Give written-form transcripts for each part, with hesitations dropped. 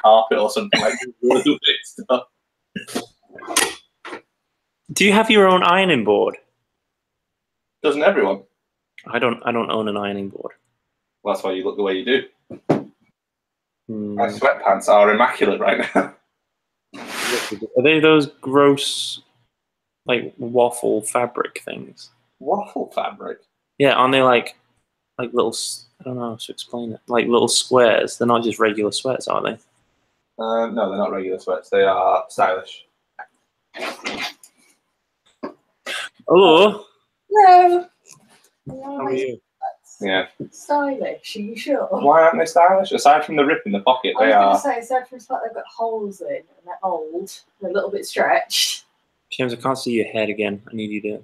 carpet or something like that. Do you have your own ironing board? Doesn't everyone? I don't own an ironing board. Well, that's why you look the way you do. My Hmm. sweatpants are immaculate right now. Are they those gross, like waffle fabric things? Waffle fabric? Yeah, aren't they like little? I don't know how to explain it. Like little squares. They're not just regular sweats, are they? No, they're not regular sweats. They are stylish. Hello. No. How are you? Yeah. Stylish, are you sure? Why aren't they stylish? Aside from the rip in the pocket, I they was going are. to say, aside from the fact they've got holes in and they're old, they're a little bit stretched. James, I can't see your head again. I need you to.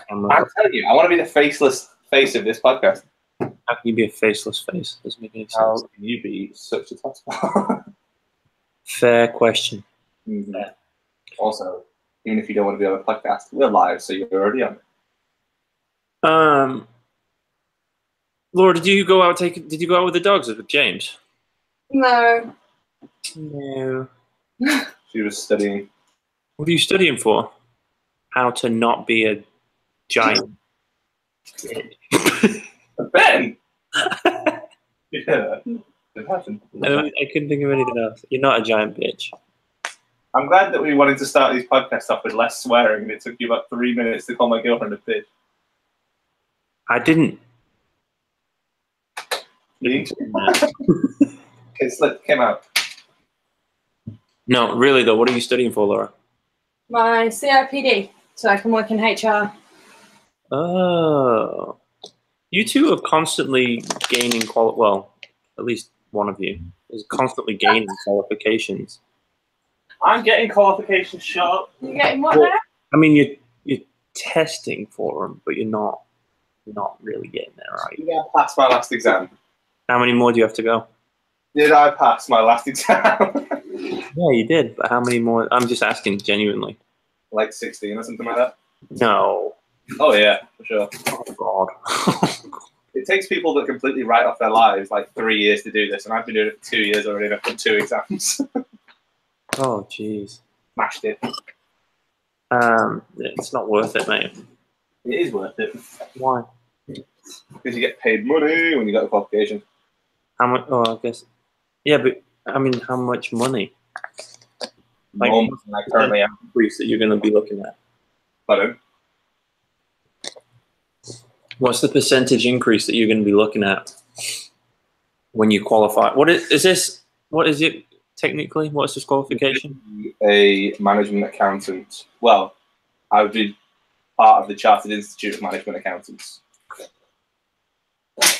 I'm telling you, I want to be the faceless face of this podcast. How can you be a faceless face? Doesn't make any sense. How can you be such a taskmaster? Fair question. Mm-hmm. Also, even if you don't want to be on a podcast, we're live, so you're already on it. Laura, did you go out with the dogs with James? No. No. She was studying. What are you studying for? How to not be a giant. Ben! Yeah, it happened. I couldn't think of anything else. You're not a giant bitch. I'm glad that we wanted to start these podcasts off with less swearing, and it took you about 3 minutes to call my girlfriend a bitch. I didn't. It came out. No, really though. What are you studying for, Laura? My CIPD, so I can work in HR. Oh. You two are constantly gaining well, at least one of you is constantly gaining qualifications. I'm getting qualifications short. You're getting what now? I mean, you're testing for them, but you're not really getting there, right? Did I pass my last exam? How many more do you have to go? Did I pass my last exam? Yeah, you did, but how many more? I'm just asking genuinely. Like 16 or something like that? No. Oh, yeah, for sure. Oh, God. It takes people that completely write off their lives like 3 years to do this, and I've been doing it for 2 years already, and I've done 2 exams. Oh, jeez. Smashed it. It's not worth it, mate. It is worth it. Why? Because you get paid money when you got the qualification. How much? Oh, I guess. Yeah, but I mean, how much money? Like, More than I currently am. increase that you're going to be looking at. Pardon? What's the percentage increase that you're going to be looking at when you qualify? What is this? What is it technically? What's this qualification? A management accountant. Well, I would be part of the Chartered Institute of Management Accountants,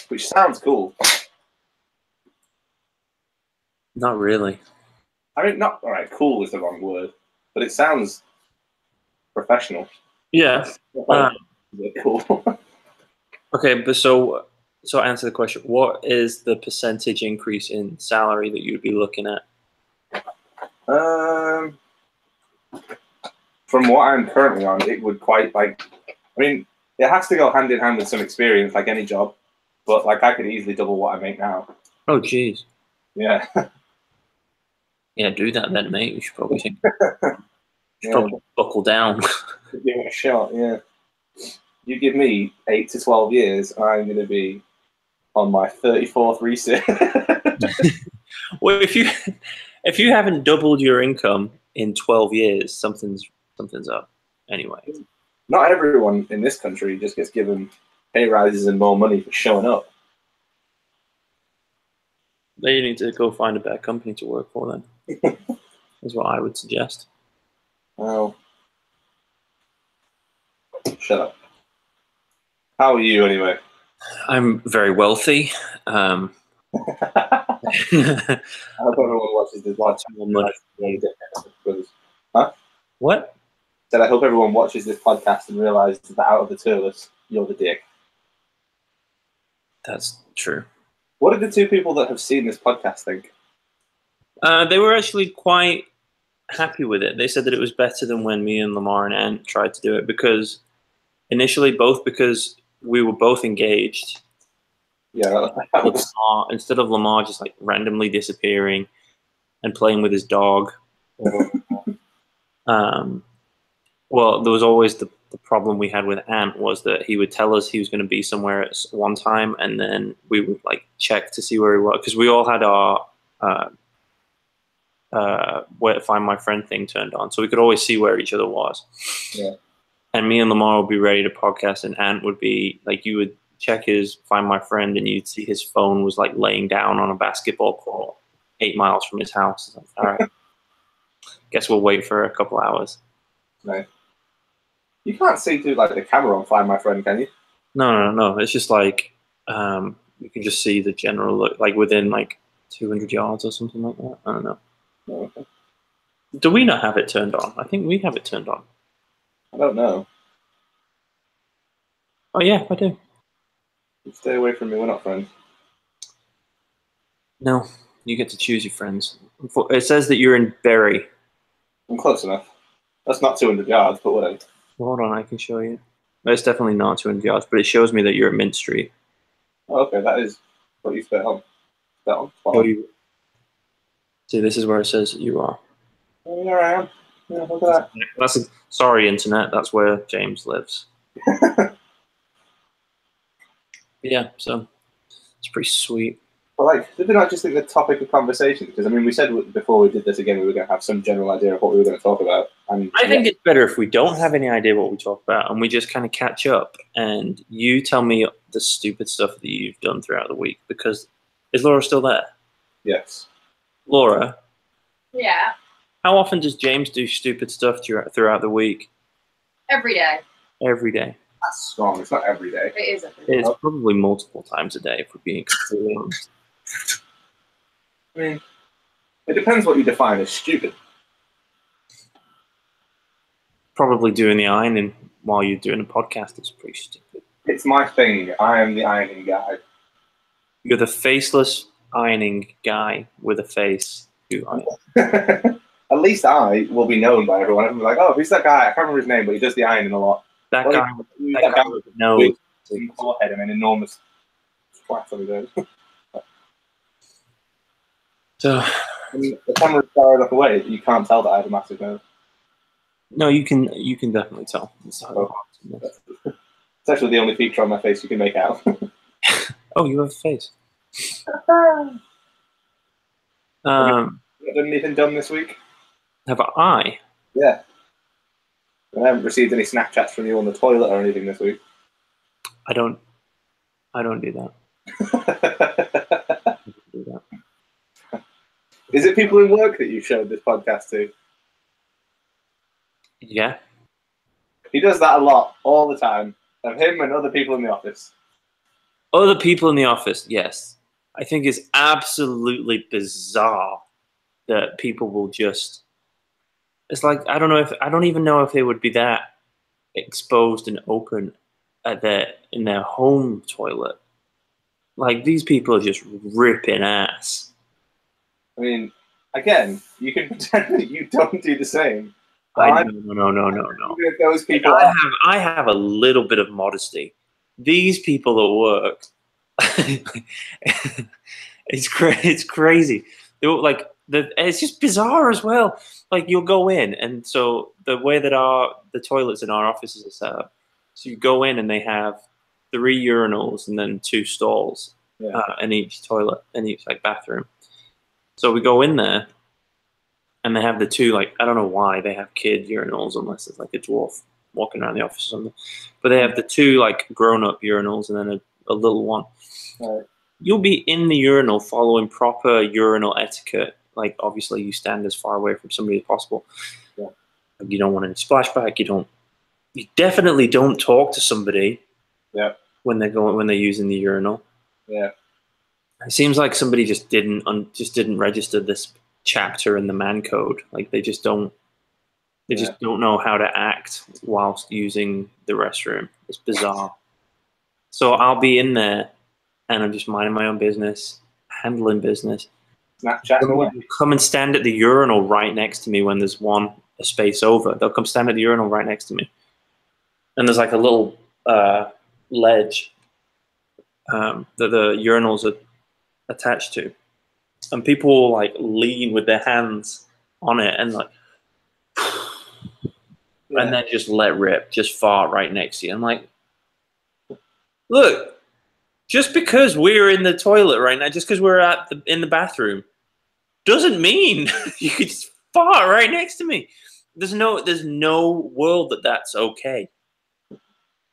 which sounds cool. Not really. I mean, not all right. Cool is the wrong word, but it sounds professional. Yeah. Cool. Okay, but so answer the question. What is the percentage increase in salary that you'd be looking at? From what I'm currently on, it would quite like. I mean, it has to go hand in hand with some experience, like any job. But like, I could easily double what I make now. Oh, jeez. Yeah. Yeah, do that then, mate. You should probably think. Yeah. Probably buckle down. Give it a shot. Yeah. You give me 8 to 12 years, and I'm going to be on my 34th resit. Well, if you haven't doubled your income in 12 years, something's up. Anyway. Not everyone in this country just gets given pay rises and more money for showing up. They need to go find a better company to work for then. Is what I would suggest. Oh. Shut up. How are you anyway? I'm very wealthy. I hope everyone watches this podcast. Huh? What? Said I hope everyone watches this podcast and realizes that out of the two of us, you're the dick. That's true. What did the two people that have seen this podcast think? They were actually quite happy with it. They said that it was better than when me and Lamar and Ant tried to do it because because we were both engaged. Yeah, that was... Instead of Lamar just like randomly disappearing, and playing with his dog. Or, well, there was always the problem we had with Ant was that he would tell us he was going to be somewhere at one time, and then we would like check to see where he was, because we all had our where to find my friend thing turned on, so we could always see where each other was. Yeah. And me and Lamar would be ready to podcast, and Ant would be like, you would check his find my friend, and you'd see his phone was like laying down on a basketball court 8 miles from his house. Like, all right, guess we'll wait for a couple hours. No. You can't see through like the camera on Find My Friend, can you? No. It's just like you can just see the general look, like within like 200 yards or something like that. I don't know. Oh, okay. Do we not have it turned on? I think we have it turned on. I don't know. Oh yeah, I do. Stay away from me. We're not friends. No, you get to choose your friends. It says that you're in Bury. I'm close enough. That's not 200 yards, but whatever. Hold on, I can show you. It's definitely not 200 yards, but it shows me that you're at Mint Street. Oh, okay, that is what you spent on. That one. Oh, see, this is where it says you are. Oh, here I am. Yeah, look at that. Sorry, internet. That's where James lives. Yeah, so it's pretty sweet. But like, did they not just think the topic of conversation? Because I mean, we said before we did this again, we were going to have some general idea of what we were going to talk about. And I think it's better if we don't have any idea what we talk about and we just kind of catch up. And you tell me the stupid stuff that you've done throughout the week. Because is Laura still there? Yes. Laura, Yeah, how often does James do stupid stuff throughout the week? every day. Every day. That's strong. It's not every day. It is every day. It's probably multiple times a day, if we're being completely honest. I mean, it depends what you define as stupid. Probably doing the ironing while you're doing a podcast is pretty stupid. It's my thing. I am the ironing guy. You're the faceless ironing guy with a face who irons. At least I will be known by everyone. Everyone will be like, oh, who's that guy? I can't remember his name, but he does the ironing a lot. That Well, guy with with no. big forehead and an enormous twat on his head. So I mean, the camera's far enough away that you can't tell that I have a massive nose. no, you can definitely tell. It's actually the only feature on my face you can make out. Oh, you have a face. Have you done anything dumb this week? Have I? Yeah. I haven't received any Snapchats from you on the toilet or anything this week. I don't do that. I don't do that. Is it people in work that you showed this podcast to? Yeah. He does that a lot, all the time, of him and other people in the office. Other people in the office, yes. I think it's absolutely bizarre that people will just. It's like I don't even know if they would be that exposed and open in their home toilet. Like these people are just ripping ass. I mean, again, you can pretend that you don't do the same. No. Those people. I have a little bit of modesty. These people at work, it's crazy. It's just bizarre as well. Like you'll go in, and so the way that the toilets in our offices are set up, so you go in and they have 3 urinals and then 2 stalls in each toilet, in each like bathroom. So we go in there, and they have the 2 like I don't know why they have kid urinals unless it's like a dwarf walking around the office or something, but they have the 2 like grown-up urinals and then a little one. Right. You'll be in the urinal following proper urinal etiquette. Like obviously you stand as far away from somebody as possible. Yeah. You don't want any splashback. You definitely don't talk to somebody. Yeah. When they're using the urinal. Yeah. It seems like somebody just didn't register this chapter in the man code. Like they just don't know how to act whilst using the restroom. It's bizarre. So I'll be in there and I'm just minding my own business, handling business. Snapchat. They'll come and stand at the urinal right next to me when there's a space over. They'll come stand at the urinal right next to me. And there's like a little ledge that the urinals are attached to. and people will like lean with their hands on it and like, and then just let rip, just fart right next to you. I'm like, look, just because we're in the toilet right now, just because we're in the bathroom, doesn't mean you could just fart right next to me. There's no world that's okay.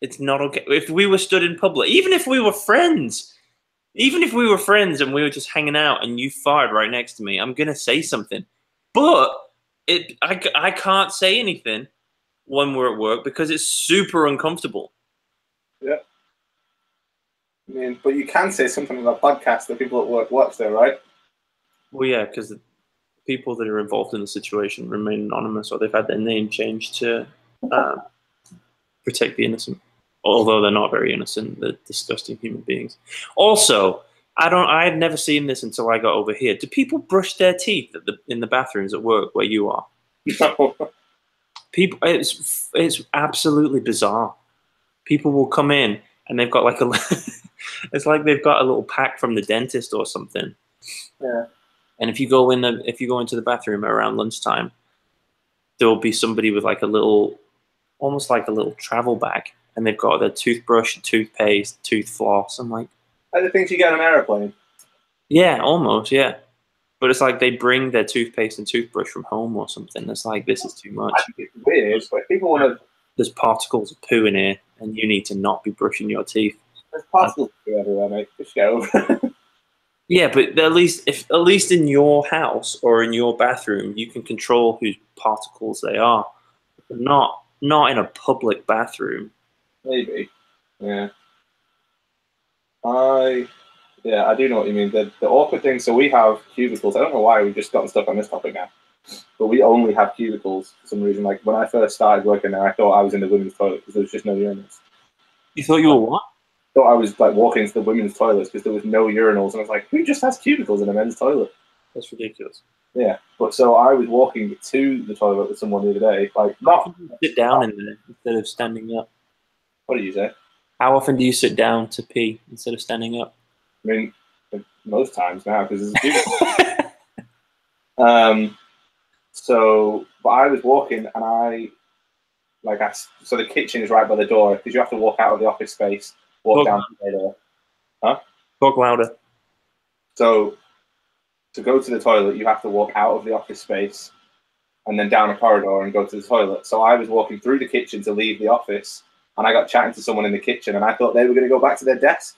It's not okay. If we were stood in public, even if we were friends and we were just hanging out and you farted right next to me, I'm gonna say something. But I can't say anything when we're at work because it's super uncomfortable. Yeah. I mean, but you can say something on a podcast that people at work watch, though, right? Well, yeah, because the people that are involved in the situation remain anonymous, or they've had their name changed to protect the innocent. Although they're not very innocent, they're disgusting human beings. Also, I had never seen this until I got over here. Do people brush their teeth in the bathrooms at work where you are? No. People, it's absolutely bizarre. People will come in and they've got like it's like they've got a little pack from the dentist or something. Yeah. And if you go into the bathroom around lunchtime, there will be somebody with like almost like a little travel bag, and they've got their toothbrush, toothpaste, tooth floss. I'm like the things you get on an airplane. Yeah, almost, yeah. But it's like they bring their toothpaste and toothbrush from home or something. It's like, this is too much. I think it's weird, but people want to. There's particles of poo in here, and you need to not be brushing your teeth. There's particles everywhere, mate. Just get over it. Yeah, but at least in your house or in your bathroom, you can control whose particles they are. But not in a public bathroom. Maybe. Yeah. I do know what you mean. The awkward thing, so we have cubicles. I don't know why we've just gotten stuck on this topic now. But we only have cubicles for some reason. Like, when I first started working there, I thought I was in the women's toilet because there was just no urinals. You thought you were what? I thought I was, like, walking into the women's toilets because there was no urinals. And I was like, who just has cubicles in a men's toilet? That's ridiculous. Yeah. But so I was walking to the toilet with someone the other day. Like, not... Sit down in there instead of standing up. What did you say? How often do you sit down to pee instead of standing up? I mean, most times now because there's a So, but I was walking and so the kitchen is right by the door because you have to walk out of the office space, walk down the door. Huh? Talk louder. So, to go to the toilet, you have to walk out of the office space and then down a corridor and go to the toilet. So I was walking through the kitchen to leave the office, and I got chatting to someone in the kitchen, and I thought they were going to go back to their desk.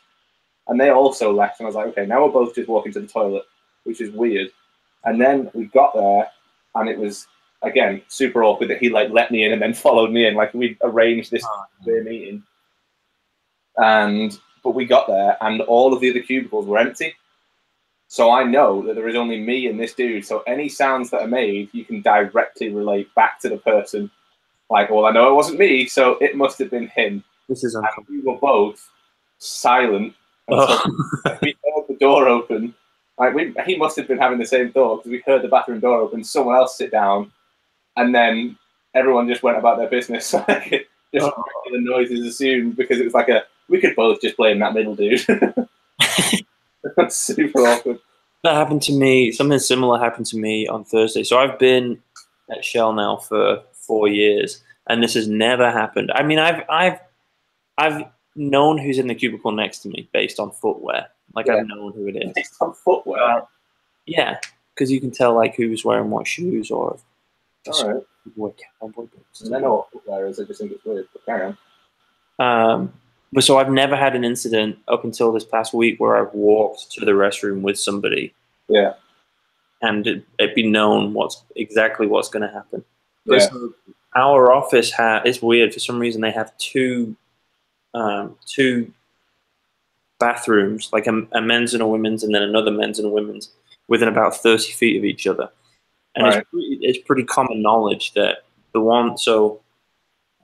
And they also left, and I was like, okay, now we're both just walking to the toilet, which is weird. And then we got there, and it was, again, super awkward that he, like, let me in and then followed me in. Like, we'd arranged this meeting. But we got there, and all of the other cubicles were empty. So I know that there is only me and this dude, so any sounds that are made, you can directly relate back to the person. Like, well, I know it wasn't me, so it must have been him. This is uncomfortable. And we were both silent. So we heard the door open. Like, he must have been having the same thought because we heard the bathroom door open, someone else sit down, and then everyone just went about their business. Like, just the noises assumed because it was like we could both just blame that middle dude. That's super awkward. That happened to me. Something similar happened to me on Thursday. So I've been at Shell now for 4 years, and this has never happened. I mean, I've known who's in the cubicle next to me based on footwear. Like, I've known who it is. Based on footwear? Yeah, because you can tell, like, who's wearing what shoes or all right. People wear cowboy boots. I know what footwear is. I just think it's weird, but carry on. But so I've never had an incident up until this past week where I've walked to the restroom with somebody. Yeah. And it'd be known exactly what's going to happen. Yeah. So our office it's weird. For some reason, they have two bathrooms, like a men's and a women's, and then another men's and a women's, within about 30 feet of each other. And right. it's pretty common knowledge that the one, so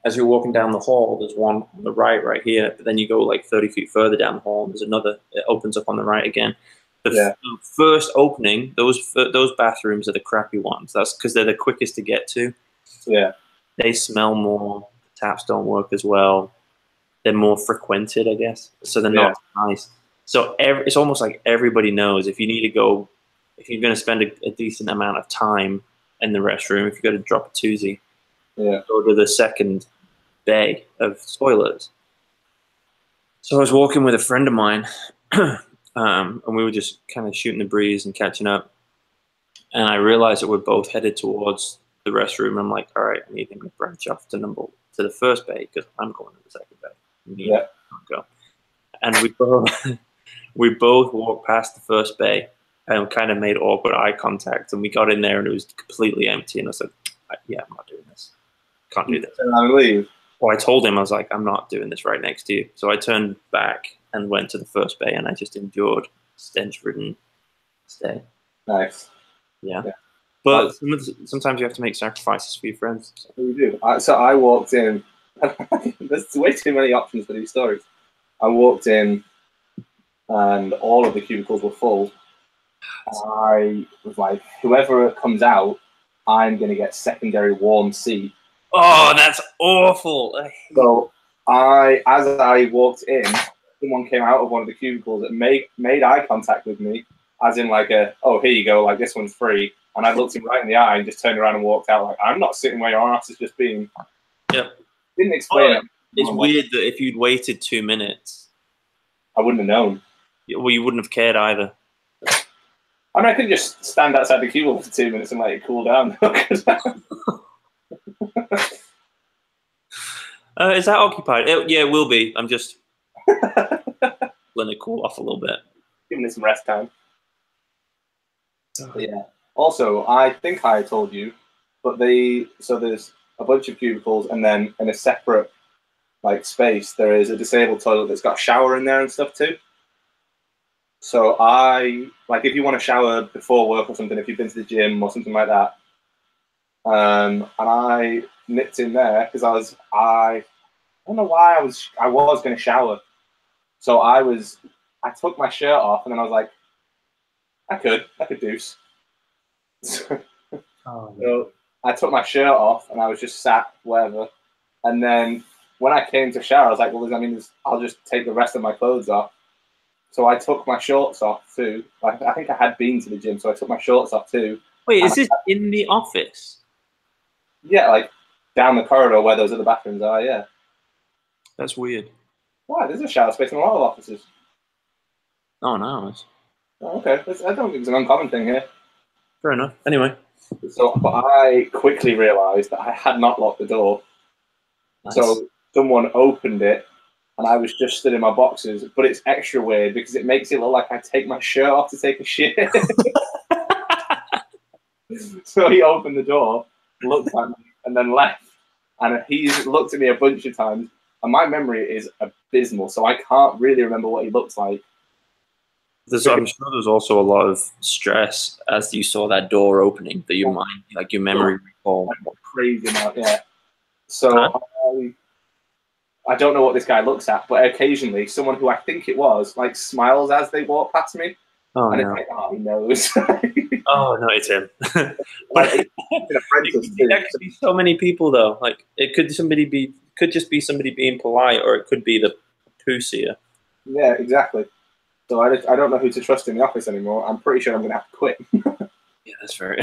as you're walking down the hall, there's one on the right here, but then you go like 30 feet further down the hall, and there's another, it opens up on the right again. The first opening, those bathrooms are the crappy ones. That's because they're the quickest to get to. Yeah. They smell more, the taps don't work as well. They're more frequented, I guess. So they're not nice. So it's almost like everybody knows if you need to go if you're going to spend a decent amount of time in the restroom, if you've got to drop a toozy, go to the second bay of toilets. So I was walking with a friend of mine, and we were just kind of shooting the breeze and catching up. And I realized that we're both headed towards the restroom. I'm like, all right, I need him to branch off to the first bay because I'm going to the second bay. Yeah. Go. And we both walked past the first bay and kind of made awkward eye contact. And we got in there and it was completely empty. And I said, yeah, I'm not doing this. Can't do this. And I leave. Well, I told him, I was like, I'm not doing this right next to you. So I turned back and went to the first bay and I just endured stench-ridden stay. Nice. Yeah. But sometimes you have to make sacrifices for your friends. So. We do. So I walked in. There's way too many options for these stories. I walked in and all of the cubicles were full. I was like, whoever comes out, I'm going to get secondary warm seat. Oh, that's awful. So as I walked in, someone came out of one of the cubicles and made eye contact with me, as in like oh, here you go, like this one's free. And I looked him right in the eye and just turned around and walked out like, I'm not sitting where your ass is just being. Yep. Didn't explain it. It's weird that if you'd waited 2 minutes, I wouldn't have known. Well, you wouldn't have cared either. I mean, I could just stand outside the cubicle for 2 minutes and let it cool down. Is that occupied? Yeah, it will be. I'm just letting it cool off a little bit. Giving it some rest time. Yeah. Also, I think I told you, but so there's a bunch of cubicles, and then in a separate like space, there is a disabled toilet that's got a shower in there and stuff too. So if you want to shower before work or something, if you've been to the gym or something like that, and I nipped in there because I don't know why I was going to shower. So I took my shirt off and then I was like, I could deuce. So I took my shirt off and I was just sat wherever. And then when I came to shower, I was like, well, I'll just take the rest of my clothes off. So I took my shorts off too. Like, I think I had been to the gym, so I took my shorts off too. Wait, is this in the office? Yeah, like down the corridor where those other bathrooms are, yeah. That's weird. Why? There's a shower space in a lot of offices. Oh, no. Oh, okay. I don't think it's an uncommon thing here. Fair enough. Anyway. But I quickly realised that I had not locked the door. Nice. So someone opened it, and I was just stood in my boxers. But it's extra weird because it makes it look like I take my shirt off to take a shit. So he opened the door, looked at me, and then left. And he's looked at me a bunch of times, and my memory is abysmal, so I can't really remember what he looks like. I'm sure there's also a lot of stress as you saw that door opening that your mind, like your memory recalled. Crazy amount, yeah. So I don't know what this guy looks at, but occasionally someone who I think it was like smiles as they walk past me. Oh, and it's like, oh, he knows. Oh no, it's him. But it could be so many people though. Like it could just be somebody being polite, or it could be the pooseer. Yeah, exactly. So I don't know who to trust in the office anymore. I'm pretty sure I'm going to have to quit. Yeah, that's very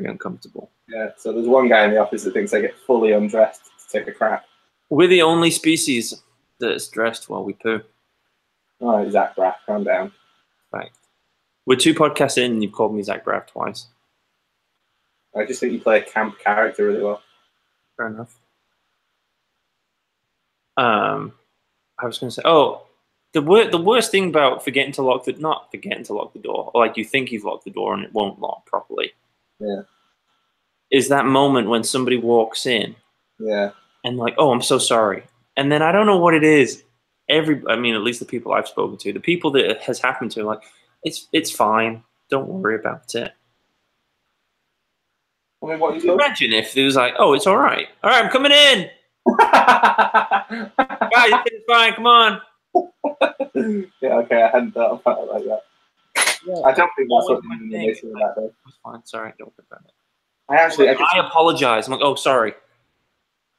uncomfortable. Yeah, so there's one guy in the office that thinks I get fully undressed to take a crap. We're the only species that's dressed while we poo. Oh, Zach Braff, calm down. Right. We're 2 podcasts in and you've called me Zach Braff twice. I just think you play a camp character really well. Fair enough. I was going to say, the worst thing about not forgetting to lock the door, or like you think you've locked the door and it won't lock properly. Yeah. Is that moment when somebody walks in. Yeah. And like, oh, I'm so sorry. And then I don't know what it is. At least the people I've spoken to, the people that it has happened to, like, it's fine. Don't worry about it. I mean, what imagine if it was like, oh, it's all right. All right, I'm coming in. Guys, it's fine. Come on. Yeah, okay, I hadn't thought about it like that. Yeah, I don't think that's what you mean that day. It's fine. Sorry, don't worry about it. I apologize. I'm like, oh, sorry.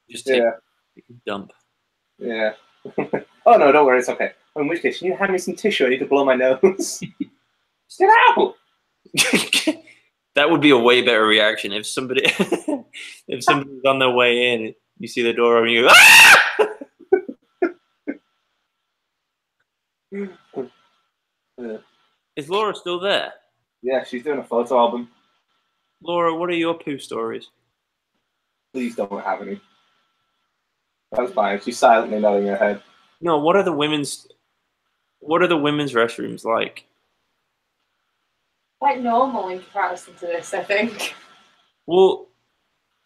Just take a dump. Yeah. Oh no, don't worry, it's okay. In which case, can you hand me some tissue? I need to blow my nose. Get out! That would be a way better reaction if somebody if somebody's on their way in, you see the door open, and you go, ah! Yeah. Is Laura still there? Yeah, she's doing a photo album. Laura, what are your poo stories? Please don't have any. That's fine. She's silently nodding her head. No, what are the women's restrooms like? Quite normal in comparison to this, I think. Well,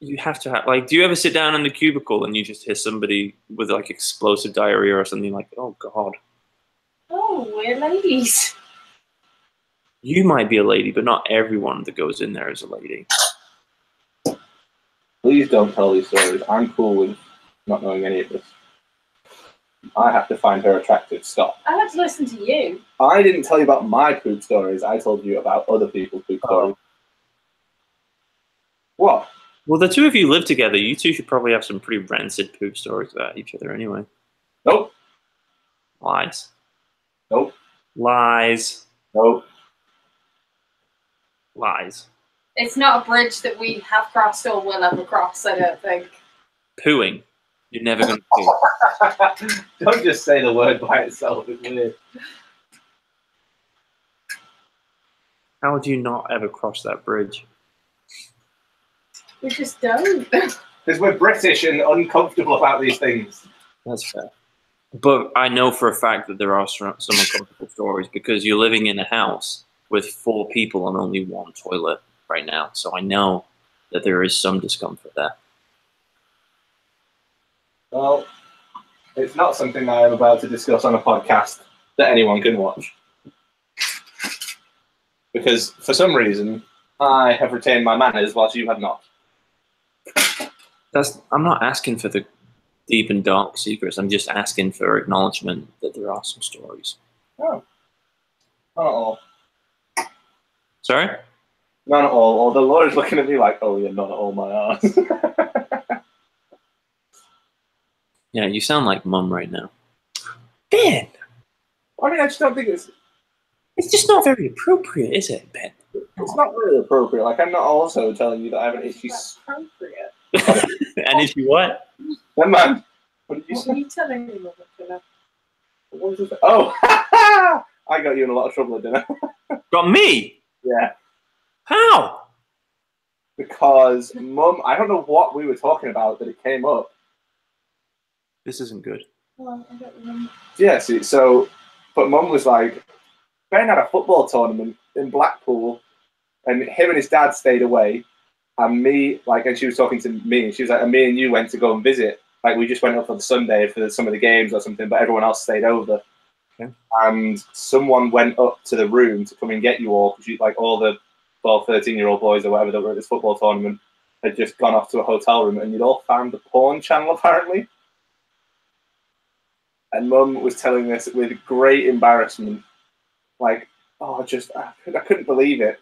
you have to have, like, do you ever sit down in the cubicle and you just hear somebody with like explosive diarrhea or something, like, oh God. Oh, we're ladies. You might be a lady, but not everyone that goes in there is a lady. Please don't tell these stories. I'm cool with not knowing any of this. I have to find her attractive. Stop. I had to listen to you. I didn't tell you about my poop stories. I told you about other people's poop stories. What? Well, the two of you live together. You two should probably have some pretty rancid poop stories about each other anyway. Nope. Lies. Nope. Lies. Nope. Lies. It's not a bridge that we have crossed or will ever cross, I don't think. Pooing. You're never going to poo. Don't just say the word by itself. It's weird. How would you not ever cross that bridge? We just don't. Because we're British and uncomfortable about these things. That's fair. But I know for a fact that there are some uncomfortable stories because you're living in a house with 4 people and only 1 toilet right now. So I know that there is some discomfort there. Well, it's not something I am about to discuss on a podcast that anyone can watch. Because for some reason, I have retained my manners whilst you have not. I'm not asking for the deep and dark secrets. I'm just asking for acknowledgement that there are some stories. Oh. Not at all. Sorry? Not at all. Although Laura's looking at me like, oh, you're not at all my ass. Yeah, you sound like Mum right now. Ben! I mean, I just don't think it's It's just not very appropriate, is it, Ben? not really appropriate. Like, I'm not also telling you that I have an itchy... That's appropriate. And if you what? Never mind. What did you What say? were you telling me about dinner? What was it? Oh! I got you in a lot of trouble at dinner. Got me? Yeah. How? Because Mum... I don't know what we were talking about, but it came up. This isn't good. Oh, I don't remember. Yeah, see, so... But Mum was like... Ben had a football tournament in Blackpool, and him and his dad stayed away, and me, like, and she was talking to me, and she was like, and me and you went to go and visit. Like, we just went up for the Sunday for some of the games or something, but everyone else stayed over. Okay. And someone went up to the room to come and get you all, because like all the 12, 13-year-old boys or whatever that were at this football tournament had just gone off to a hotel room, and you'd all found the porn channel, apparently. And Mum was telling this with great embarrassment. Like, oh, I couldn't believe it.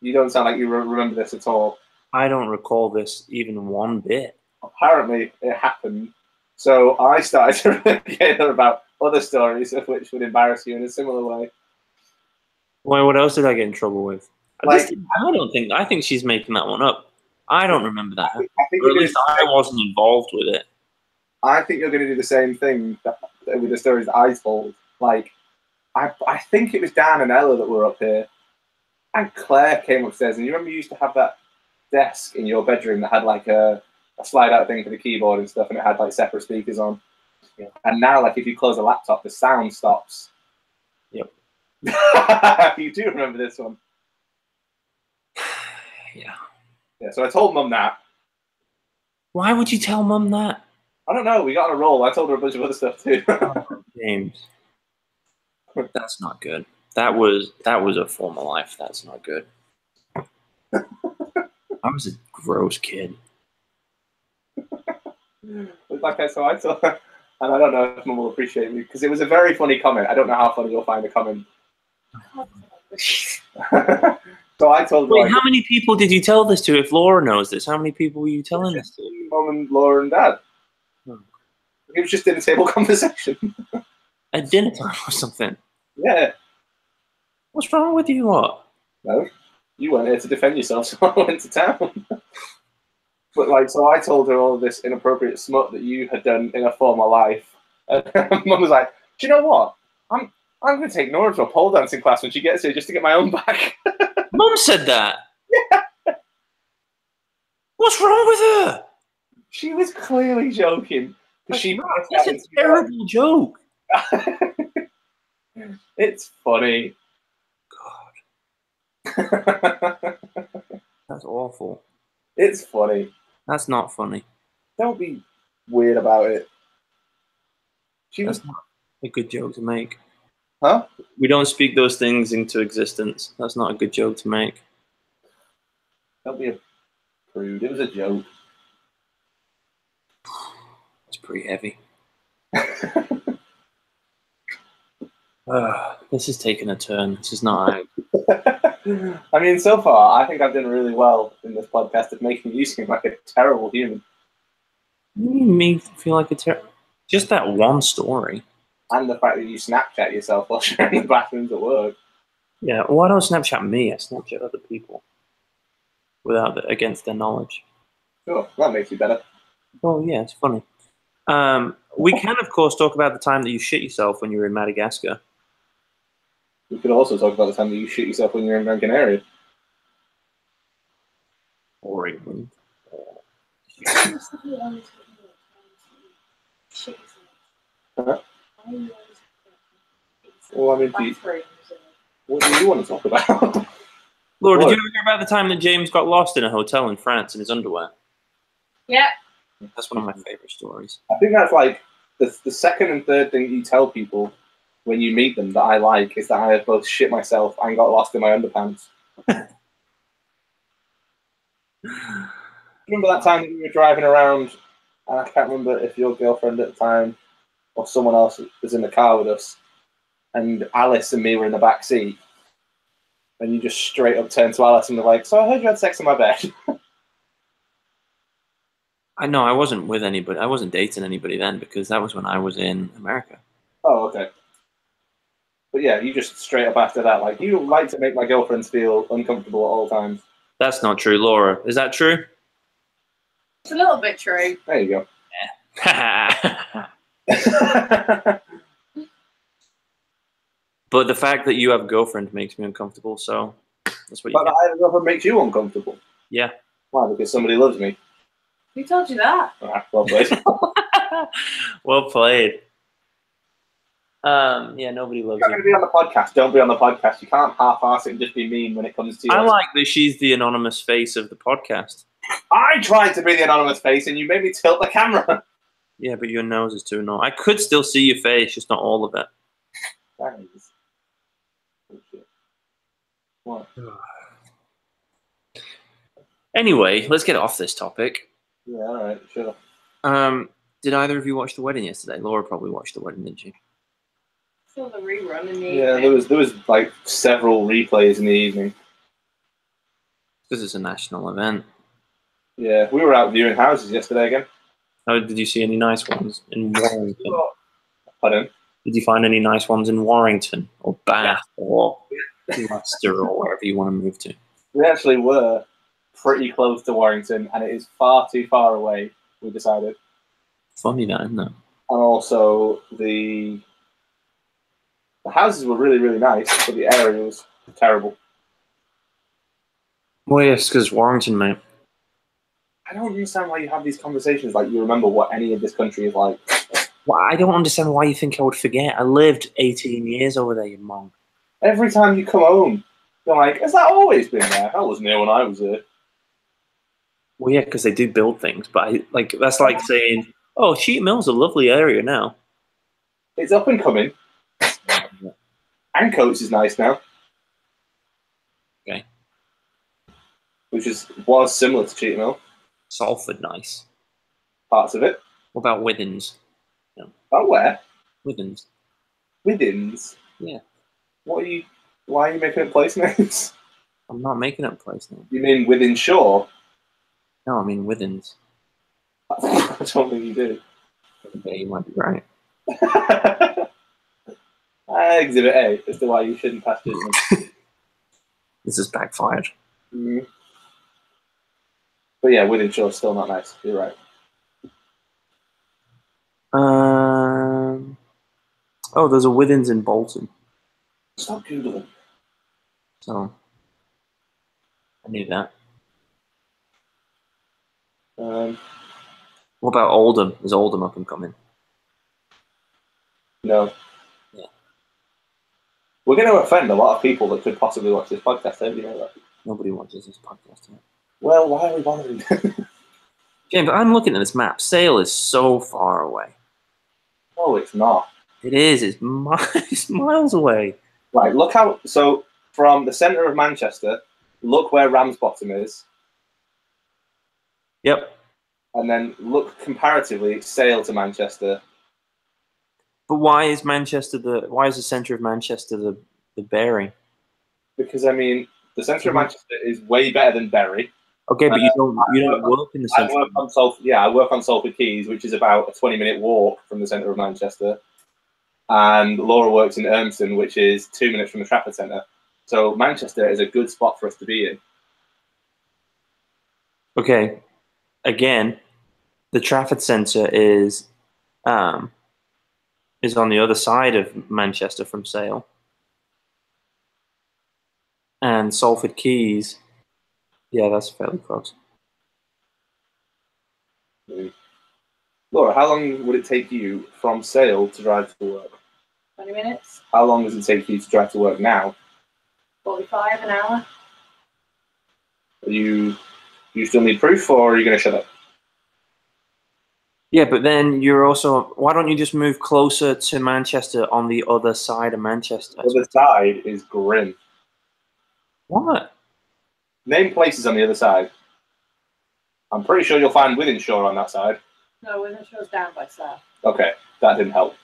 You don't sound like you remember this at all. I don't recall this even one bit. Apparently, it happened. So I started to get her about other stories of which would embarrass you in a similar way. Why? What else did I get in trouble with? Like, I think she's making that one up. I don't remember that. I think Or at least I wasn't involved with it. I think you're going to do the same thing with the stories that I told. Like, I think it was Dan and Ella that were up here, and Claire came upstairs. And you remember you used to have that desk in your bedroom that had like a slide-out thing for the keyboard and stuff, and it had like separate speakers on. Yeah. And now, like, if you close a laptop, the sound stops. Yep. You do remember this one? Yeah. Yeah. So I told Mum that. Why would you tell Mum that? I don't know. We got on a roll. I told her a bunch of other stuff too. James. That's not good. That was a former life. That's not good. I was a gross kid. Like I told her, and I don't know if Mum will appreciate me because it was a very funny comment. I don't know how funny you'll find the comment. So I told her. Wait, how many people did you tell this to? If Laura knows this, how many people were you telling this to? Mum and Laura and Dad. Oh. It was just dinner table conversation. At dinner time or something. Yeah. What's wrong with you lot? No, you weren't here to defend yourself, so I went to town. But like, so I told her all of this inappropriate smut that you had done in a former life. And Mum was like, "Do you know what? I'm going to take Nora to a pole dancing class when she gets here just to get my own back." Mum said that. Yeah. What's wrong with her? She was clearly joking. That's a terrible joke. It's funny. God, that's awful. It's funny. That's not funny. Don't be weird about it. That's not a good joke to make. Huh? We don't speak those things into existence. That's not a good joke to make. Don't be a prude. It was a joke. It's pretty heavy. This is taking a turn. This is not out. I mean, so far, I think I've done really well in this podcast of making you seem like a terrible human. You made me feel like just that one story. And the fact that you Snapchat yourself while you're in the bathrooms at work. Yeah, well, I don't Snapchat me. I Snapchat other people against their knowledge. Sure, that makes you better. Oh, yeah, it's funny. We can, of course, talk about the time that you shit yourself when you were in Madagascar. We could also talk about the time that you shit yourself when you're in Gran Canaria. Or England. Huh? Well, I mean, what do you want to talk about? Laura, did you ever hear about the time that James got lost in a hotel in France in his underwear? Yeah. That's one of my favorite stories. I think that's like the second and third thing you tell people when you meet them that I like is that I have both shit myself and got lost in my underpants. Remember that time that we were driving around, and I can't remember if your girlfriend at the time or someone else was in the car with us, and Alice and me were in the back seat, and you just straight up turned to Alice and were like, "So I heard you had sex in my bed." I know I wasn't with anybody. I wasn't dating anybody then because that was when I was in America. Oh, okay. But yeah, you just straight up after that, like, you like to make my girlfriends feel uncomfortable at all times. That's not true, Laura. Is that true? It's a little bit true. There you go. But the fact that you have a girlfriend makes me uncomfortable, so that's what you But get. I have a girlfriend makes you uncomfortable. Yeah. Why? Because somebody loves me. Who told you that? Well played. Well played. Yeah, nobody loves You're not going you. to be on the podcast. Don't be on the podcast. You can't half-ass it and just be mean when it comes to you. I like that she's the anonymous face of the podcast. I tried to be the anonymous face and you made me tilt the camera. Yeah, but your nose is too annoying. I could still see your face, just not all of it. Thanks. What? Anyway, let's get off this topic. Yeah, all right, sure. Did either of you watch the wedding yesterday? Laura probably watched the wedding, didn't she? Saw the rerun in the Yeah, evening. there was like several replays in the evening. Because it's a national event. Yeah, we were out viewing houses yesterday again. Oh, did you see any nice ones in Warrington? Pardon? Did you find any nice ones in Warrington or Bath or Leicester or wherever you want to move to? We actually were pretty close to Warrington, and it is far too far away, we decided. Funny that, isn't it? And also, the houses were really, really nice, but the area was terrible. Well, yes, because Warrington, mate. I don't understand why you have these conversations like you remember what any of this country is like. Well, I don't understand why you think I would forget. I lived 18 years over there, you monk. Every time you come home, you're like, has that always been there? I wasn't here when I was there. Well, yeah, because they do build things, but that's like saying, oh, Sheet Mill's a lovely area now. It's up and coming. Ancoats is nice now. Okay. Which was similar to Cheetham Hill, Salford, nice. parts of it. What about Withens? Oh, where? Withens. Withens? Yeah. Why are you making up place names? I'm not making up place name. You mean within shore? No, I mean Withens. I don't think you do. Okay, you might be right. Exhibit A as to why you shouldn't pass judgment. This is backfired. Mm. But yeah, Wythenshawe's still not nice. You're right. Oh, there's a Withens in Bolton. Stop Googling. So I knew that. What about Oldham? Is Oldham up and coming? No. Yeah. We're going to offend a lot of people that could possibly watch this podcast. Don't you know that? Nobody watches this podcast. Yet. Well, why are we bothering? James, I'm looking at this map. Sale is so far away. No, it's not. It is. It's miles away. Right, look how... So, from the centre of Manchester, look where Ramsbottom is. Yep. And then look comparatively, Sale to Manchester. But why is Why is the centre of Manchester the bearing? Because, I mean, the centre of Manchester is way better than Bury. Okay, but you don't work in the centre. I work on Salford Quays, which is about a 20-minute walk from the centre of Manchester. And Laura works in Urmston, which is 2 minutes from the Trafford Centre. So Manchester is a good spot for us to be in. Okay, again, the Trafford Centre is on the other side of Manchester from Sale, and Salford Quays. Yeah, that's fairly close. Laura, how long would it take you from Sale to drive to work? 20 minutes. How long does it take you to drive to work now? 45, an hour. You still need proof, or are you going to shut up? Yeah, but then you're also... Why don't you just move closer to Manchester on the other side of Manchester? The other side is grim. What? Name places on the other side. I'm pretty sure you'll find Wythenshawe on that side. No, Wythenshawe's down by south. Okay, that didn't help.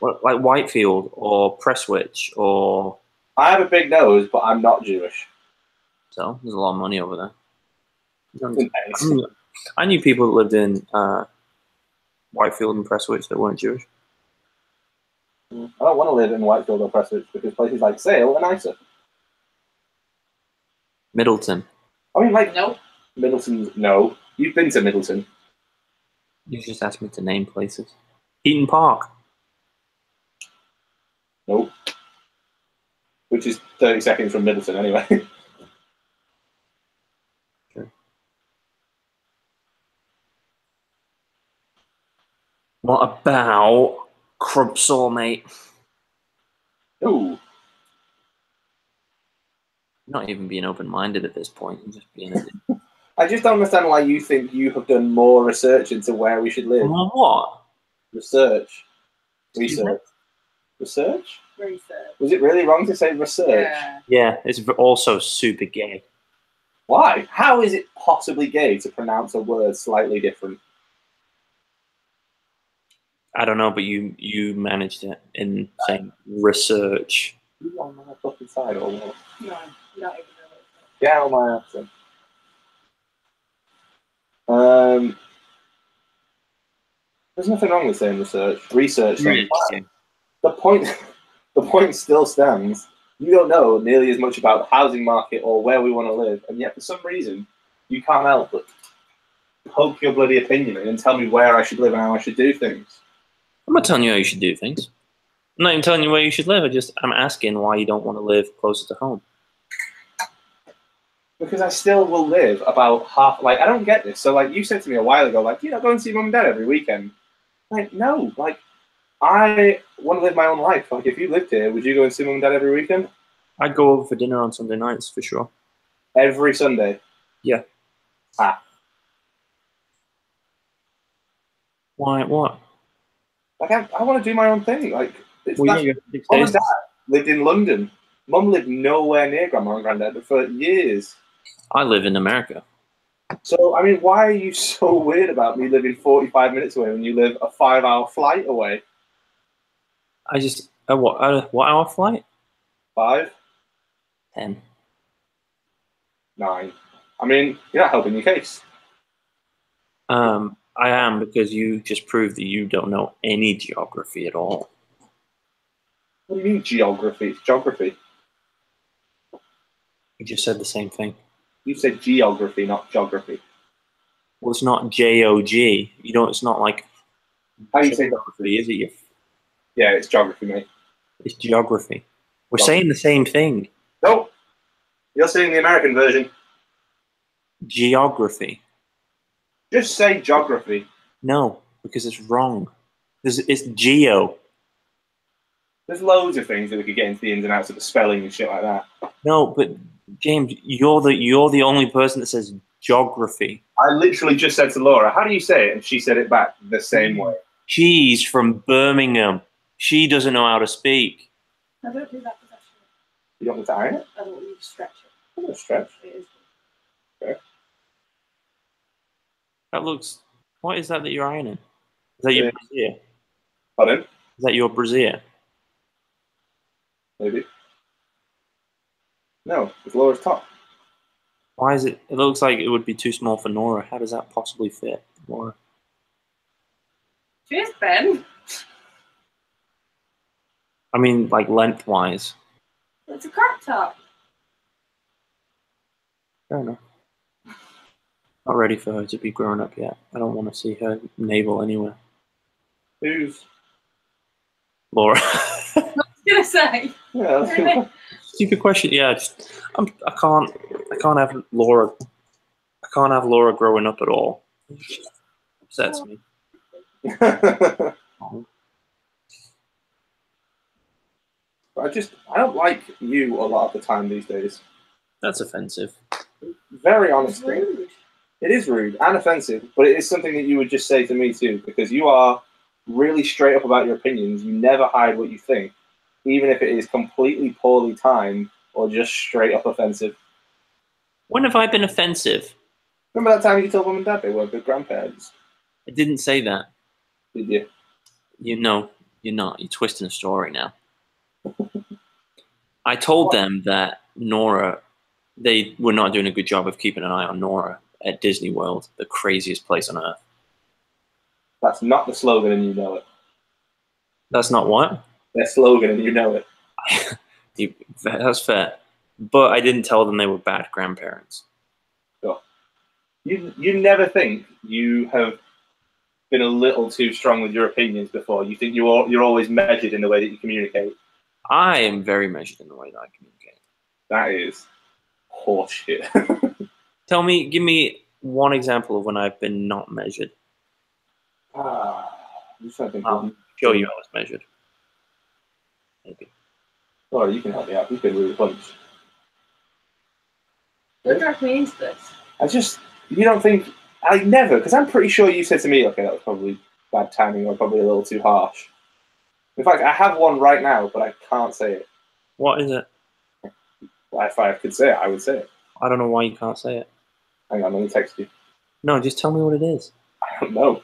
What, like Whitefield or Prestwich or... I have a big nose, but I'm not Jewish. So, there's a lot of money over there. I knew people that lived in Whitefield and Prestwich that weren't Jewish. I don't want to live in Whitefield or Prestwich because places like Sale are nicer. Middleton. I mean, like... Nope. Middleton, no. You've been to Middleton. You just asked me to name places. Eaton Park. Nope. Which is 30 seconds from Middleton, anyway. Okay. What about Crumpsaw, mate? Ooh. Not even being open-minded at this point. I'm just being a... I just don't understand why you think you have done more research into where we should live. What? Research. Excuse me? Research? Research. Was it really wrong to say research? Yeah. Yeah, it's also super gay. Why? How is it possibly gay to pronounce a word slightly different? I don't know, but you managed it in saying research. You on my fucking side or what? No, not even really. Get out of my accent. There's nothing wrong with saying research. Research. The point still stands. You don't know nearly as much about the housing market or where we want to live, and yet for some reason you can't help but poke your bloody opinion in and tell me where I should live and how I should do things. I'm not telling you how you should do things. I'm not even telling you where you should live. I'm asking why you don't want to live closer to home. Because I still will live about half. Like, I don't get this. So, like, you said to me a while ago, like, you know, go and see mum and dad every weekend. Like, no. Like, I want to live my own life. Like, if you lived here, would you go and see mum and dad every weekend? I'd go over for dinner on Sunday nights for sure. Every Sunday? Yeah. Ah. Why? What? Like, I want to do my own thing. Like, Well, you got 6 mum days. and dad lived in London. Mum lived nowhere near grandma and granddad for years. I live in America. So, I mean, why are you so weird about me living 45 minutes away when you live a 5-hour flight away? What hour flight? 5? 10. 9. I mean, you're not helping your case. I am, because you just proved that you don't know any geography at all. What do you mean geography? It's geography. You just said the same thing. You said geography, not geography. Well, it's not J-O-G. You know, it's not like How do you say geography, is it? Yeah, it's geography, mate. It's geography. We're Geography. saying the same thing. Nope. You're saying the American version. Geography. Just say geography. No, because it's wrong. It's geo. There's loads of things that we could get into the ins and outs of the spelling and shit like that. No, but James, you're the only person that says geography. I literally just said to Laura, how do you say it? And she said it back the same way. She's from Birmingham. She doesn't know how to speak. I don't do that professionally. You don't want to iron it? I don't want you to stretch it. I'm going to stretch. It is. That looks. What is that you're ironing? Is that your brassiere? Pardon? Is that your brassiere? Maybe. No, it's Laura's top. Why is it? It looks like it would be too small for Nora. How does that possibly fit, Laura? Cheers, Ben. I mean, like lengthwise. It's a crop top. Fair enough. Not ready for her to be grown up yet. I don't want to see her navel anywhere. Who's? Laura. I was gonna say. Yeah, that's good. Stupid question. Yeah, I can't have Laura. I can't have Laura growing up at all. It upsets me. I don't like you a lot of the time these days. That's offensive. Very It's honestly. rude. It is rude and offensive, but it is something that you would just say to me too, because you are really straight up about your opinions. You never hide what you think, even if it is completely poorly timed or just straight up offensive. When have I been offensive? Remember that time you told mum and dad they were good grandparents? I didn't say that. Did you? You know, you're not. You're twisting the story now. I told them that they were not doing a good job of keeping an eye on Nora at Disney World, the craziest place on earth. That's not the slogan and you know it. That's not what? Their slogan and you know it. That's fair. But I didn't tell them they were bad grandparents. Sure. You never think you have been a little too strong with your opinions before. You think you're always measured in the way that you communicate. I am very measured in the way that I communicate. That is horseshit. Give me one example of when I've been not measured. I'm just trying to think. Show you I was measured. Maybe. Oh, you can help me out. You can really punch. Don't drag me into this. You don't think, I never, because I'm pretty sure you said to me, okay, that was probably bad timing or probably a little too harsh. In fact, I have one right now, but I can't say it. What is it? If I could say it, I would say it. I don't know why you can't say it. Hang on, let me text you. No, just tell me what it is. I don't know.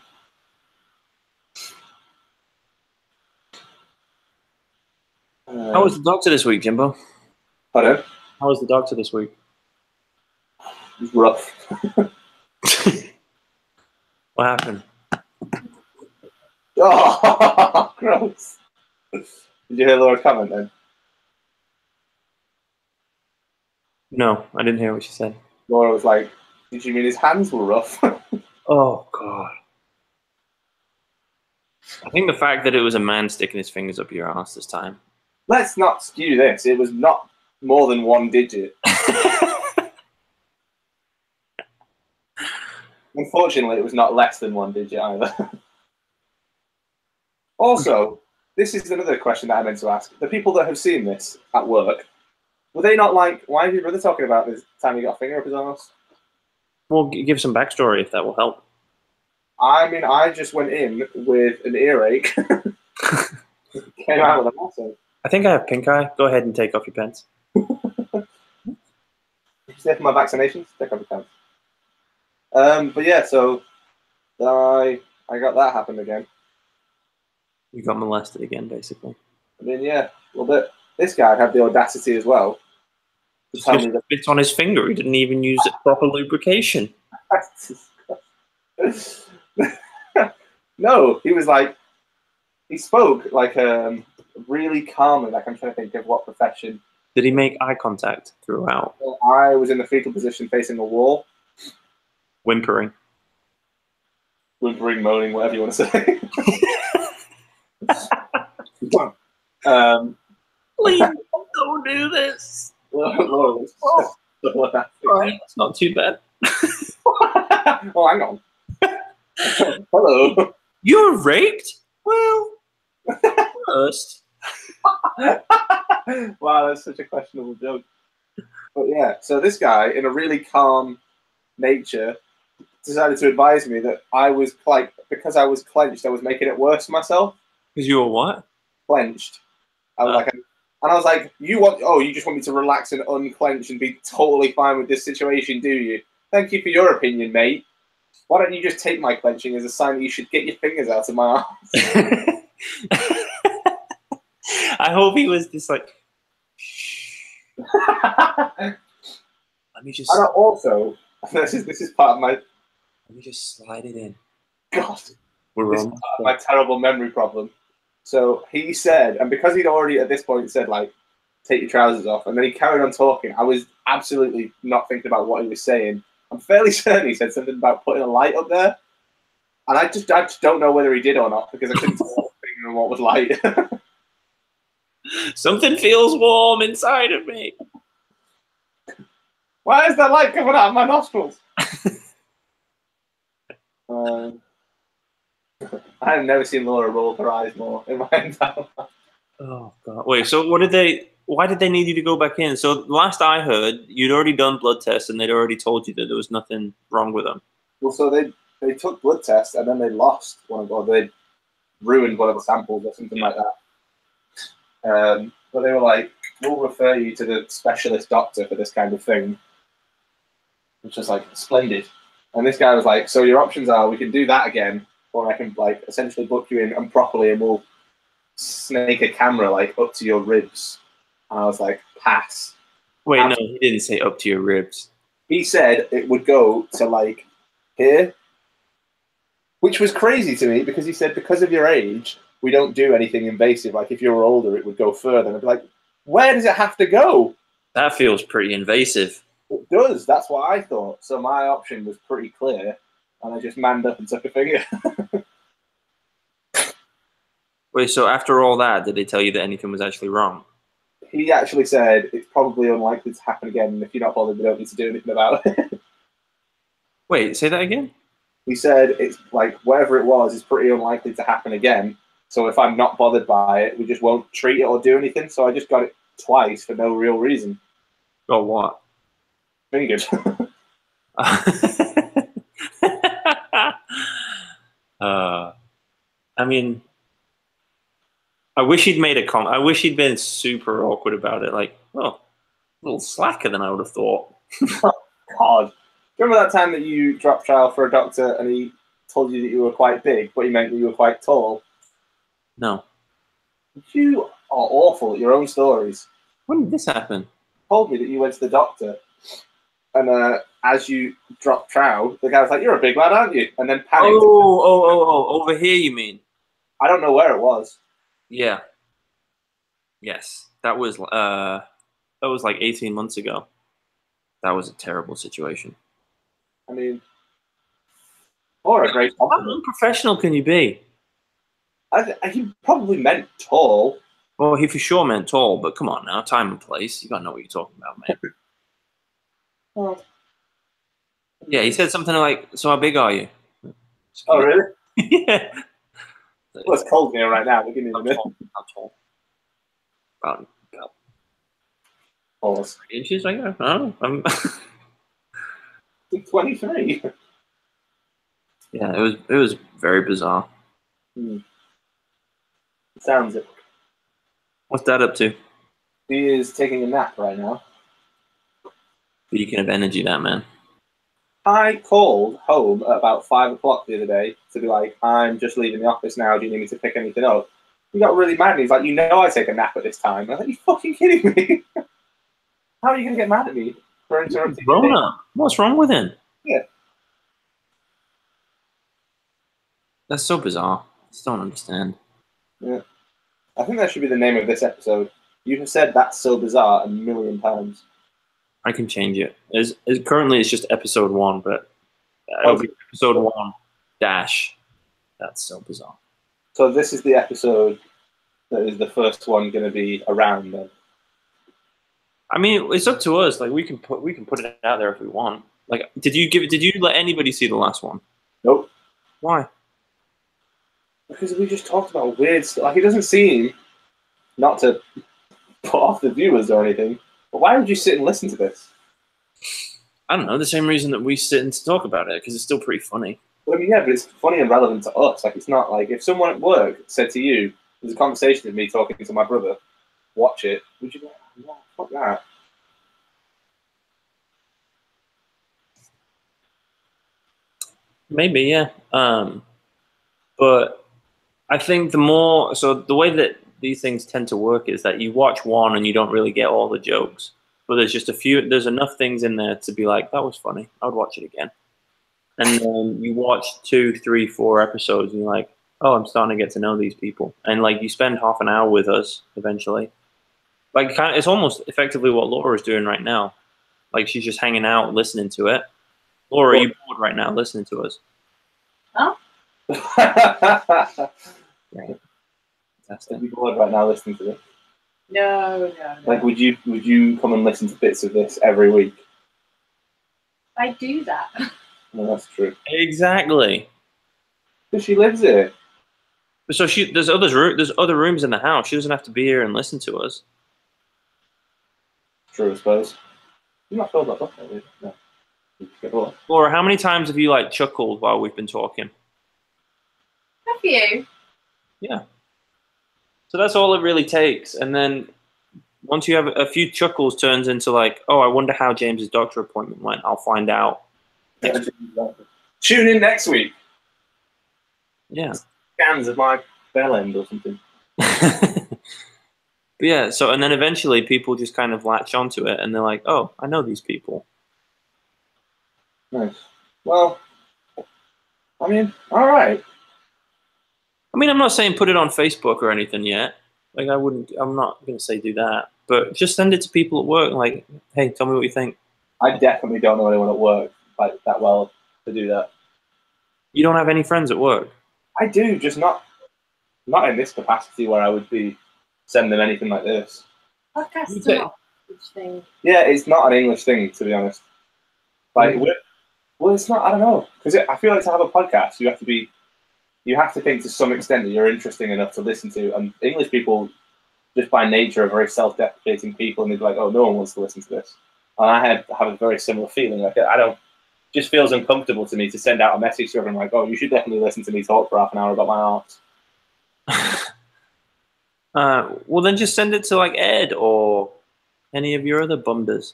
How was the doctor this week, Jimbo? Pardon? How was the doctor this week? It's rough. What happened? Oh, gross. Did you hear Laura's comment then? No, I didn't hear what she said. Laura was like, did you mean his hands were rough? Oh, God. I think the fact that it was a man sticking his fingers up your ass this time. Let's not skew this. It was not more than one digit. Unfortunately, it was not less than one digit either. Also, this is another question that I meant to ask. The people that have seen this at work, were they not like, why is your brother talking about this time he got a finger up his arse? Well, give some backstory if that will help. I mean, I just went in with an earache. Came out with a massive. I think I have pink eye. Go ahead and take off your pants. Did you say for my vaccinations? Take off your pants. But yeah, so I got that happen again. You got molested again, basically. I mean, yeah, a little bit. This guy had the audacity as well to tell me that It's on his finger. He didn't even use proper lubrication. No, he was like, he spoke like really calmly, like I'm trying to think of what profession. Did he make eye contact throughout? I was in the fetal position facing a wall, Whimpering. whimpering, moaning, whatever you want to say. Please don't do this. Laura was so laughing. Right, it's not too bad. Oh, hang on. Hello. You were raped? Well, first. Wow, that's such a questionable joke. But yeah, so this guy, in a really calm nature, decided to advise me that I was like, because I was clenched, I was making it worse for myself. Because you were what? Clenched. I was like, and I was like, you just want me to relax and unclench and be totally fine with this situation, do you? Thank you for your opinion, mate. Why don't you just take my clenching as a sign that you should get your fingers out of my arms? I hope he was just like, let me just. And also, this is part of my. Let me just slide it in. God, We're this is on. part of my terrible memory problem. So he said, and because he'd already at this point said like, take your trousers off, and then he carried on talking. I was absolutely not thinking about what he was saying. I'm fairly certain he said something about putting a light up there, and I just don't know whether he did or not because I couldn't tell what was finger and what was light. Something feels warm inside of me. Why is that light coming out of my nostrils? I have never seen Laura roll her eyes more in my entire life. Oh god! Wait. So what did they? Why did they need you to go back in? So last I heard, you'd already done blood tests and they'd already told you that there was nothing wrong with them. Well, so they took blood tests and then they lost one of, or they ruined one of the samples or something like that. But they were like, we'll refer you to the specialist doctor for this kind of thing, which was like splendid. And this guy was like, so your options are we can do that again, or I can like essentially book you in and properly, and we'll snake a camera like up to your ribs. And I was like, pass. Wait, no, he didn't say up to your ribs. He said it would go to like here, which was crazy to me because he said because of your age, we don't do anything invasive. Like if you were older, it would go further. And I'd be like, where does it have to go? That feels pretty invasive. It does. That's what I thought. So my option was pretty clear, and I just manned up and took a finger. Wait, so after all that, did they tell you that anything was actually wrong? He actually said it's probably unlikely to happen again, and if you're not bothered, we don't need to do anything about it. Wait, say that again? He said it's like whatever it was is pretty unlikely to happen again. So if I'm not bothered by it, we just won't treat it or do anything. So I just got it twice for no real reason. Oh, what? Fingered. I mean, I wish he'd made a comment. I wish he'd been super awkward about it. Like, well, a little slacker than I would have thought. God. Remember that time that you dropped trial for a doctor and he told you that you were quite big, but he meant that you were quite tall? No. You are awful at your own stories. When did this happen? You told me that you went to the doctor, and as you dropped trial, the guy was like, "You're a big lad, aren't you?" And then panicked. Oh, over here, you mean? I don't know where it was. Yeah. Yes, that was like 18 months ago. That was a terrible situation. I mean, or a great How compliment. unprofessional can you be? He probably meant tall. Well, he for sure meant tall, but come on now, time and place. You gotta know what you're talking about, man. Well, Yeah, he said something like, "So how big are you?" oh, really? Yeah. Well, it's cold here right now. We're getting in a minute. How tall? About Pause. 3 inches, I guess. I don't know. 23. Yeah, it was very bizarre. Sounds it. What's Dad up to? He is taking a nap right now. Beacon of energy, that man. I called home at about 5 o'clock the other day to be like, I'm just leaving the office now. Do you need me to pick anything up? He got really mad. He's like, you know I take a nap at this time. And I was like, you fucking kidding me? How are you going to get mad at me for interrupting? Grown up. What's wrong with him? Yeah. That's so bizarre. I just don't understand. Yeah. I think that should be the name of this episode. You have said "That's so bizarre" a million times. I can change it. Currently, it's just episode 1, but it'll be episode 1 dash. That's so bizarre. So this is the episode that is the first one going to be around then. I mean, it's up to us. Like we can put it out there if we want. Like, did you let anybody see the last one? Nope. Why? Because we just talked about weird stuff. Like, it doesn't seem, not to put off the viewers or anything, but why would you sit and listen to this? I don't know. The same reason that we sit and talk about it, because it's still pretty funny. Well, I mean, yeah, but it's funny and relevant to us. Like, it's not like if someone at work said to you, there's a conversation of me talking to my brother, watch it, would you be like, no, fuck that? Maybe, yeah. But I think the way that these things tend to work is that you watch one and you don't really get all the jokes. But there's enough things in there to be like, that was funny. I would watch it again. And then you watch 2, 3, 4 episodes and you're like, oh, I'm starting to get to know these people. And like you spend half an hour with us eventually. Like it's almost effectively what Laura's doing right now. Like she's just hanging out, listening to it. Laura, are you bored right now listening to us? Huh? Right. Are you bored right now listening to this? No. Like, would you come and listen to bits of this every week? I do that. No, that's true. Exactly. Because she lives here. So there's other rooms in the house. She doesn't have to be here and listen to us. True, I suppose. You might filled that up, maybe. No. Laura, how many times have you like chuckled while we've been talking? Have you? Yeah. So that's all it really takes. And then once you have a few chuckles turns into like, oh, I wonder how James's doctor appointment went. I'll find out. Tune in next week. Yeah. Scans of my bell end or something. But yeah, and then eventually people just kind of latch onto it and they're like, oh, I know these people. Nice. Well, I mean, all right. I mean, I'm not saying put it on Facebook or anything yet. Like, I'm not going to say do that. But just send it to people at work. Like, hey, tell me what you think. I definitely don't know anyone at work like that well to do that. You don't have any friends at work? I do, just not in this capacity where I would be sending them anything like this. Podcasts are not a huge thing. Yeah, it's not an English thing, to be honest. Like, well, it's not. I don't know, because I feel like to have a podcast, you have to think to some extent that you're interesting enough to listen to. And English people, just by nature, are very self-deprecating people, and they'd be like, "Oh, no one wants to listen to this." And I have a very similar feeling. Like, I don't. Just feels uncomfortable to me to send out a message to everyone like, "Oh, you should definitely listen to me talk for half an hour about my art." Well, then just send it to like Ed or any of your other bunders.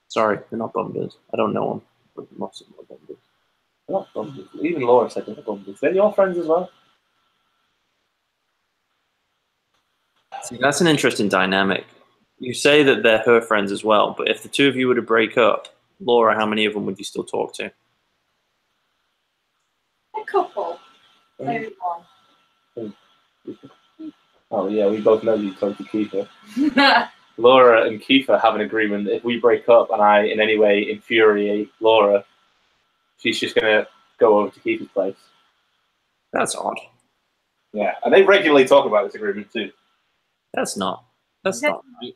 Sorry, they're not bunders. I don't know them, but most of them are bunders. They're not bunders. Even Laura said they're bunders. They're your friends as well. See, that's an interesting dynamic. You say that they're her friends as well, but if the two of you were to break up, Laura, how many of them would you still talk to? A couple. Maybe one. Oh yeah, we both know you talk to Kiefer. Laura and Kiefer have an agreement that if we break up and I in any way infuriate Laura, she's just gonna go over to Kiefer's place. That's odd. Yeah, and they regularly talk about this agreement too. That's not right.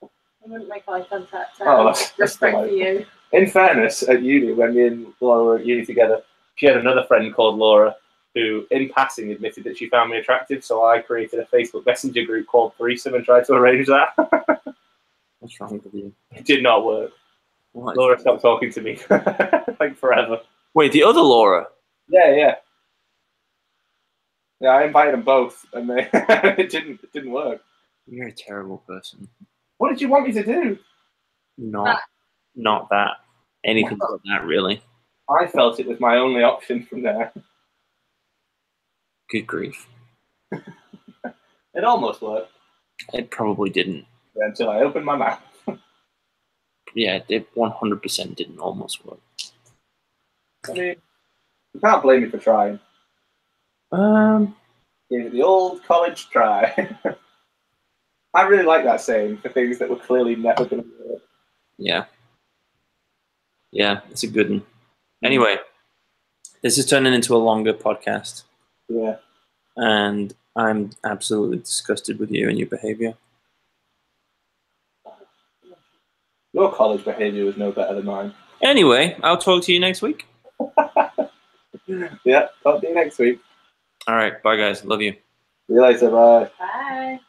I wouldn't make eye contact. That's Respect for you. In fairness, at uni, when me and Laura were at uni together, she had another friend called Laura who, in passing, admitted that she found me attractive, so I created a Facebook Messenger group called Threesome and tried to arrange that. What's wrong with you? It did not work. What? Laura stopped talking to me, like forever. Wait, the other Laura? Yeah. Yeah, I invited them both, and it didn't work. You're a terrible person. What did you want me to do? Not that. Anything but that, really. I felt it was my only option from there. Good grief. It almost worked. It probably didn't. Until I opened my mouth. Yeah, it 100% didn't almost work. I mean, you can't blame me for trying. Give it the old college try. I really like that saying for things that were clearly never going to work. Yeah. Yeah, it's a good one. Anyway, this is turning into a longer podcast, Yeah. and I'm absolutely disgusted with you and your behavior. Your college behaviour was no better than mine. Anyway, I'll talk to you next week. Yeah, talk to you next week. All right. Bye, guys. Love you. See you later. Bye. Bye.